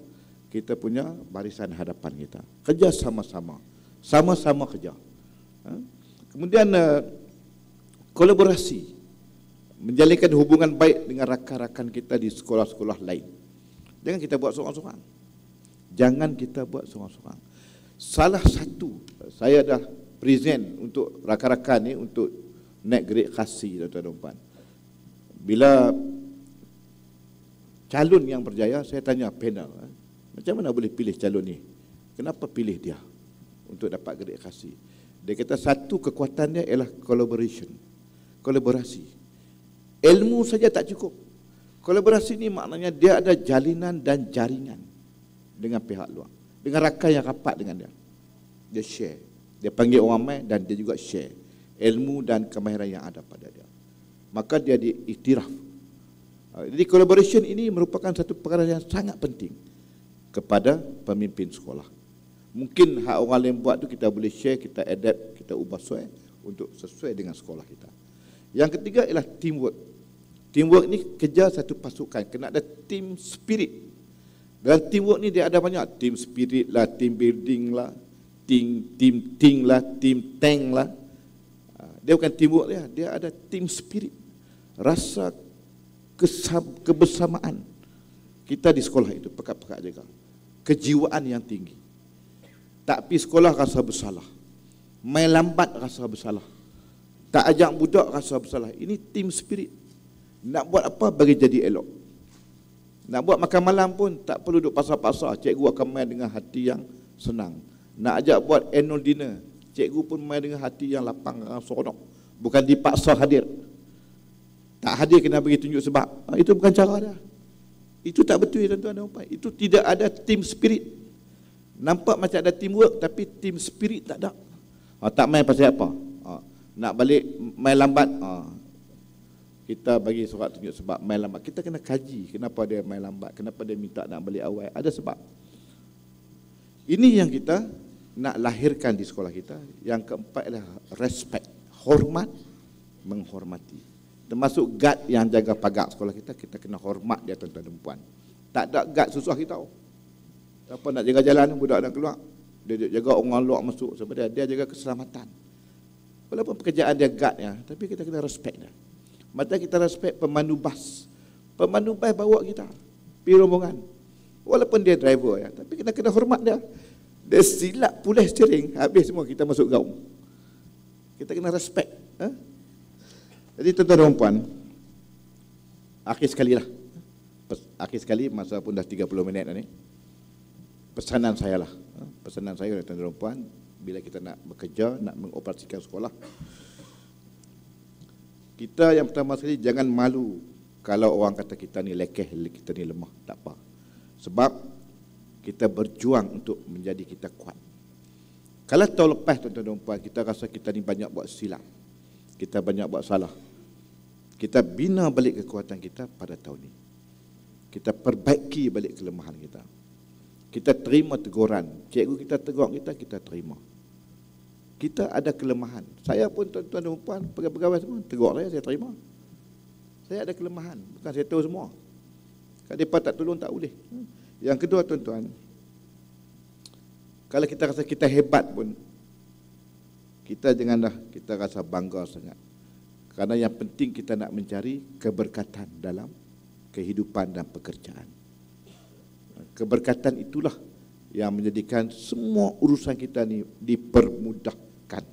kita punya barisan hadapan kita. Kerja sama-sama, sama-sama kerja. Kemudian kolaborasi, menjalinkan hubungan baik dengan rakan-rakan kita di sekolah-sekolah lain. Jangan kita buat seorang-seorang. Jangan kita buat seorang-seorang. Salah satu, saya dah present untuk rakan-rakan ni untuk naik grade khasi, tuan-tuan dan puan. Bila calon yang berjaya, saya tanya panel, macam mana boleh pilih calon ni? Kenapa pilih dia untuk dapat grade khasi? Dia kata satu kekuatan dia ialah collaboration, kolaborasi. Ilmu saja tak cukup. Kolaborasi ni maknanya dia ada jalinan dan jaringan dengan pihak luar, dengan rakan yang rapat dengan dia. Dia share, dia panggil orang main dan dia juga share ilmu dan kemahiran yang ada pada dia. Maka dia diiktiraf. Jadi collaboration ini merupakan satu perkara yang sangat penting kepada pemimpin sekolah. Mungkin hak orang lain buat tu kita boleh share, kita adapt, kita ubah untuk sesuai dengan sekolah kita. Yang ketiga ialah teamwork. Teamwork ni kerja satu pasukan, kena ada team spirit. Dalam teamwork ni dia ada banyak, team spirit lah, team building lah, team lah, team tank lah. Dia bukan teamwork dia ada team spirit. Rasa kebersamaan kita di sekolah itu pekat-pekat jaga. Kejiwaan yang tinggi. Tak pergi sekolah rasa bersalah. Main lambat rasa bersalah. Tak ajak budak rasa bersalah. Ini team spirit. Nak buat apa bagi jadi elok. Nak buat makan malam pun tak perlu duduk pasar-pasar. Cikgu akan main dengan hati yang senang. Nak ajak buat annual dinner, cikgu pun main dengan hati yang lapang, seronok. Bukan dipaksa hadir. Tak hadir kena bagi tunjuk sebab. Itu bukan cara dia. Itu tak betul, tuan-tuan dan puan. Itu tidak ada team spirit. Nampak macam ada teamwork tapi team spirit tak ada. Tak main pasal apa? Nak balik main lambat. Kita bagi surat tunjuk sebab main lambat. Kita kena kaji kenapa dia main lambat, kenapa dia minta nak balik awal. Ada sebab. Ini yang kita nak lahirkan di sekolah kita. Yang keempat adalah respect, hormat, menghormati. Termasuk guard yang jaga pagar sekolah kita, kita kena hormat dia, tuan-tuan dan puan. Tak ada guard susah kita. Siapa nak jaga jalan, budak nak keluar, dia jaga orang luar masuk, sebab dia jaga keselamatan. Walaupun pekerjaan dia guardnya, tapi kita kena respect dia. Macam kita respect pemandu bas. Pemandu bas bawa kita pergi rombongan. Walaupun dia driver ya, tapi kita kena hormat dia. Dia silap pulih steering, habis semua kita masuk gaung. Kita kena respect. Jadi tuan-tuan dan puan, akhir sekali lah. Akhir sekali, masa pun dah 30 minit ni. pesanan saya lah. Pesanan saya oleh tuan-tuan dan puan, bila kita nak bekerja, nak mengoperasikan sekolah, kita yang pertama sekali jangan malu kalau orang kata kita ni lekeh, kita ni lemah, tak apa. Sebab kita berjuang untuk menjadi kita kuat. Kalau tahun lepas tuan-tuan dan puan, kita rasa kita ni banyak buat silap, kita banyak buat salah, kita bina balik kekuatan kita pada tahun ni. Kita perbaiki balik kelemahan kita. Kita terima teguran. Cikgu kita tegur kita, kita terima. Kita ada kelemahan. Saya pun tuan-tuan dan puan, pegawai semua, tegur saya terima. Saya ada kelemahan, bukan saya tahu semua. Kalau mereka tak tolong, tak boleh. Yang kedua tuan-tuan, kalau kita rasa kita hebat pun, kita janganlah kita rasa bangga sangat. Kerana yang penting kita nak mencari keberkatan dalam kehidupan dan pekerjaan. Keberkatan itulah yang menjadikan semua urusan kita ni dipermudahkan.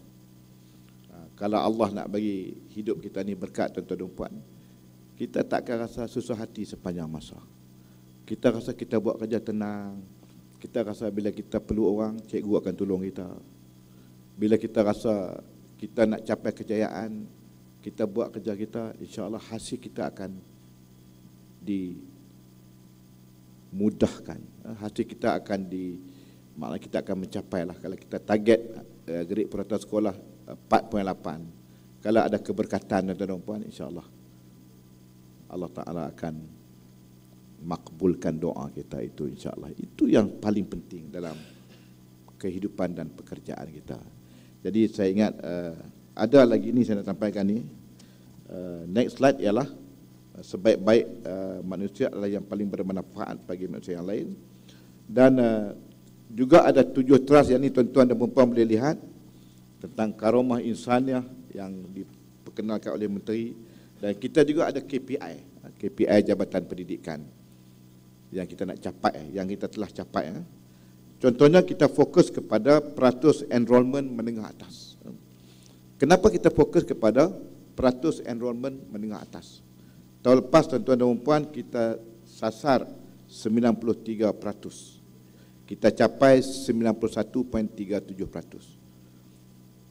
Kalau Allah nak bagi hidup kita ni berkat tuan-tuan dan puan, kita tak akan rasa susah hati sepanjang masa. Kita rasa kita buat kerja tenang. Kita rasa bila kita perlu orang, cikgu akan tolong kita. Bila kita rasa kita nak capai kejayaan, kita buat kerja kita, insya-Allah hasil kita akan dimudahkan. Hasil kita akan maknanya kita akan mencapai lah. Kalau kita target grade purata sekolah 4.8, kalau ada keberkatan tuan-tuan dan puan, insya-Allah Allah Ta'ala akan makbulkan doa kita itu, insya-Allah. Itu yang paling penting dalam kehidupan dan pekerjaan kita. Jadi saya ingat ada lagi ni saya nak sampaikan ni. Next slide ialah sebaik-baik manusia adalah yang paling bermanfaat bagi manusia yang lain. Dan juga ada 7 trust yang ni tuan-tuan dan puan boleh lihat tentang karomah insaniah yang diperkenalkan oleh menteri. Dan kita juga ada KPI Jabatan Pendidikan yang kita nak capai, yang kita telah capai. Contohnya kita fokus kepada peratus enrolment menengah atas. Kenapa kita fokus kepada peratus enrolment menengah atas? Tahun lepas tuan-tuan dan puan kita sasar 93%. Kita capai 91.37%.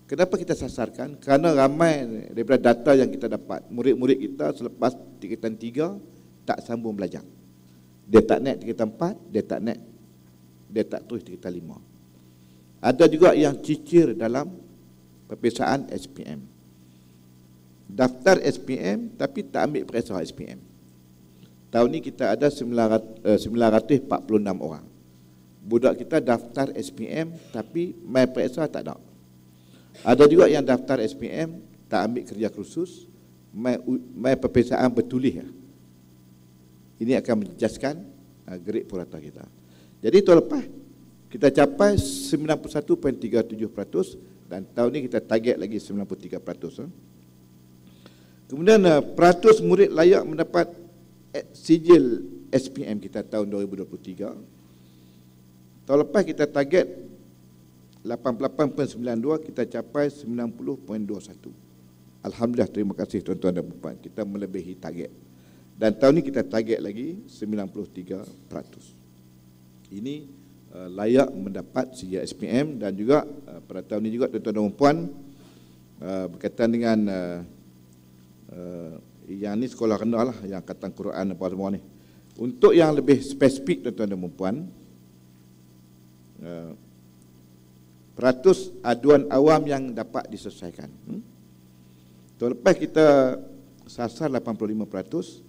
Kenapa kita sasarkan? Kerana ramai daripada data yang kita dapat, murid-murid kita selepas tingkatan 3 tak sambung belajar. Dia tak naik tingkatan 4, dia tak terus tingkatan 5. Ada juga yang cicir dalam peperiksaan SPM. Daftar SPM tapi tak ambil periksa SPM. Tahun ni kita ada 946 orang. Budak kita daftar SPM tapi mai periksa tak ada. Ada juga yang daftar SPM tak ambil kerja khusus, mai peperiksaan bertulis. Ini akan menjejaskan grade purata kita. Jadi tahun lepas kita capai 91.37% dan tahun ni kita target lagi 93%. Kemudian peratus murid layak mendapat sijil SPM kita tahun 2023. Tahun lepas kita target 88.92, kita capai 90.21. Alhamdulillah, terima kasih tuan-tuan dan puan, kita melebihi target. Dan tahun ini kita target lagi 93%. Ini layak mendapat sijil SPM. Dan juga pada tahun ini juga tuan-tuan dan puan, berkaitan dengan yang ni sekolah rendah lah, yang khatam Quran apa semua ni. Untuk yang lebih spesifik tuan-tuan dan puan, peratus aduan awam yang dapat diselesaikan. Tahun lepas kita sasar 85%,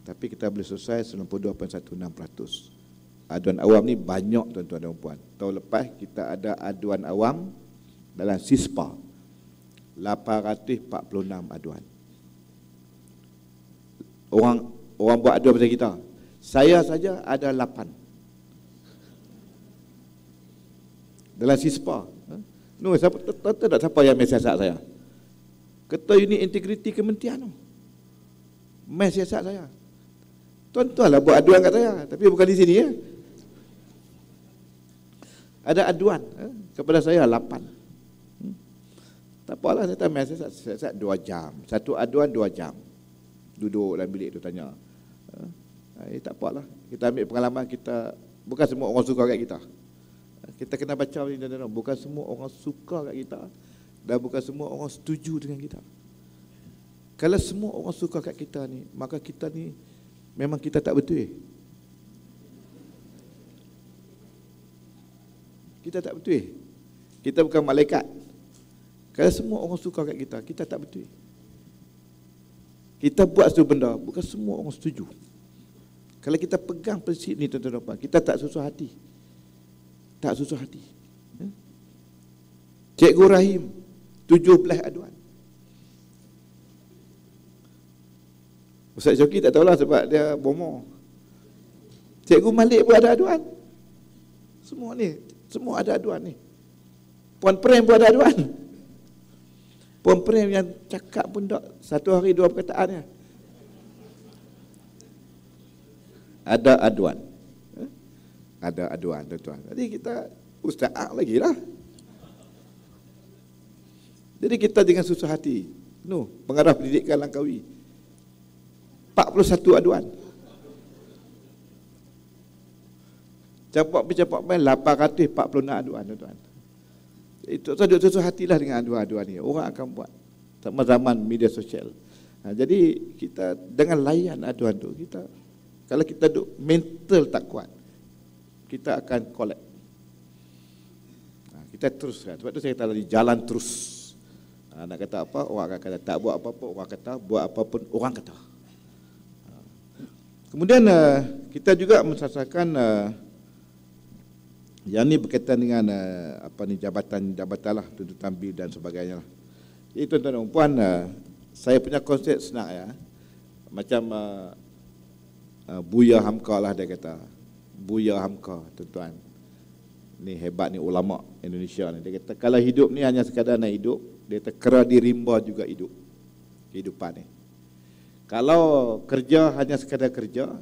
tapi kita boleh selesai 92.16%. Aduan awam ni banyak tuan-tuan dan puan. Tahun lepas kita ada aduan awam dalam SISPA 846 aduan. Orang buat aduan pasal kita. Saya saja ada 8. Dalam SISPA. No, siapa tak siapa yang mensiasat saya? Ketua Unit Integriti Kementerian tu. Mensiasat saya. Tuan-tuan lah buat aduan kat saya, tapi bukan di sini ya. Ada aduan kepada saya 8. Tak apalah, saya tak mensiasat 2 jam. Satu aduan 2 jam. Duduk dalam bilik tu tanya. Tak apalah. Kita ambil pengalaman, kita Bukan semua orang suka kat kita. Kita kena baca ni, tuan-tuan. Bukan semua orang suka kat kita dan bukan semua orang setuju dengan kita. Kalau semua orang suka kat kita ni, maka kita ni memang kita tak betul. Kita tak betul. Kita bukan malaikat. Kalau semua orang suka kat kita, kita tak betul. Kita buat satu benda, bukan semua orang setuju. Kalau kita pegang prinsip ni, tuan-tuan, kita tak susah hati. Tak susah hati. Cikgu Rahim 17 aduan. Ustaz Syauqi tak tahulah sebab dia bomoh. Cikgu Malik pun ada aduan. Semua ni, semua ada aduan ni. Puan Prem pun ada aduan. Puan Prem yang cakap pun tak satu hari dua perkataan. Ada aduan. Ada aduan, tuan-tuan. Jadi kita Ustaz A lagi lah. Jadi kita dengan susah hati. Pengarah pendidikan Langkawi 41 aduan. Capak main 846 aduan, tuan-tuan. Itu saja susah hatilah dengan aduan-aduan ni. Orang akan buat sama zaman media sosial. Jadi kita dengan layan aduan tu, kita kalau kita duk mental tak kuat, kita akan collapse. Kita teruskan. Sebab tu saya kata tadi, jalan terus. Nak kata apa, orang akan kata. Tak buat apa-apa, orang kata. Buat apa pun, orang kata. Kemudian kita juga mensasarkan yang ni berkaitan dengan jabatan-jabatan lah, tuntutan bil dan sebagainya lah. Jadi tuan-tuan dan puan, saya punya konsep senang ya. Macam Buya Hamka lah dia kata. Buya Hamka, tuan-tuan. Ni hebat ni ulama Indonesia ni. Dia kata kalau hidup ni hanya sekadar nak hidup, dia kata kera di rimba juga hidup. Kehidupan ni. Kalau kerja hanya sekadar kerja,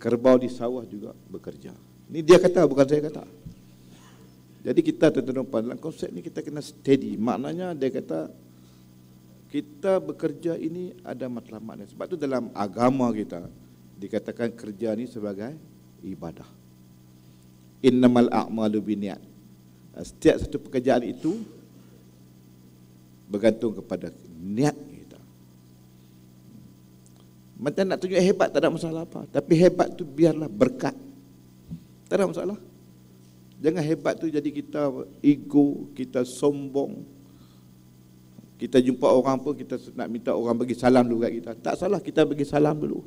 kerbau di sawah juga bekerja. Ini dia kata, bukan saya kata. Jadi kita tuan-tuan dalam konsep ni kita kena steady. Maknanya dia kata kita bekerja ini ada matlamatnya. Sebab tu dalam agama kita dikatakan kerja ni sebagai ibadah. Innamal a'malu binniyat. Setiap satu pekerjaan itu bergantung kepada niat kita. Macam nak tunjuk hebat tak ada masalah apa. Tapi hebat tu biarlah berkat. Tak ada masalah. Jangan hebat tu jadi kita ego, kita sombong. Kita jumpa orang pun kita nak minta orang bagi salam dulu kat kita. Tak salah kita bagi salam dulu.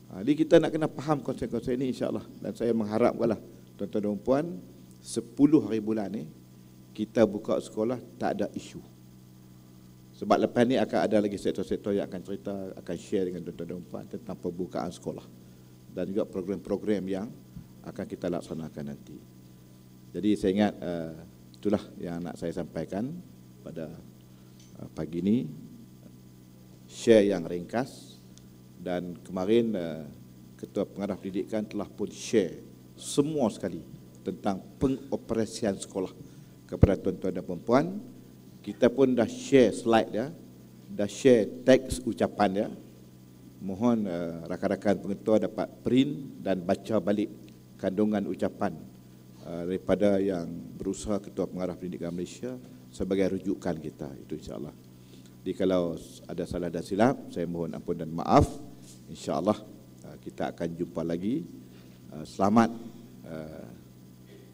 Jadi kita nak kena faham konsep-konsep ini insya-Allah. Dan saya mengharapkanlah tuan-tuan dan puan 10 hari bulan ni kita buka sekolah tak ada isu. Sebab lepas ni akan ada lagi sektor-sektor yang akan cerita, akan share dengan tuan-tuan dan puan tentang pembukaan sekolah. Dan juga program-program yang akan kita laksanakan nanti. Jadi saya ingat itulah yang nak saya sampaikan pada pagi ini. Share yang ringkas. Dan kemarin Ketua Pengarah Pendidikan telah pun share semua sekali tentang pengoperasian sekolah kepada tuan-tuan dan puan-puan. Kita pun dah share slide dia, dah share teks ucapan dia. Mohon rakan-rakan pengetua dapat print dan baca balik kandungan ucapan daripada yang berusaha Ketua Pengarah Pendidikan Malaysia sebagai rujukan kita. Itu insya-Allah. Jadi kalau ada salah dan silap, saya mohon ampun dan maaf. InsyaAllah kita akan jumpa lagi. Selamat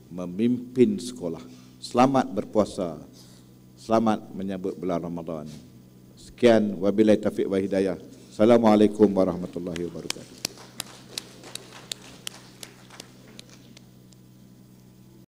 memimpin sekolah. Selamat berpuasa. Selamat menyambut bulan Ramadan. Sekian, wabillahi taufiq wa hidayah. Assalamualaikum warahmatullahi wabarakatuh.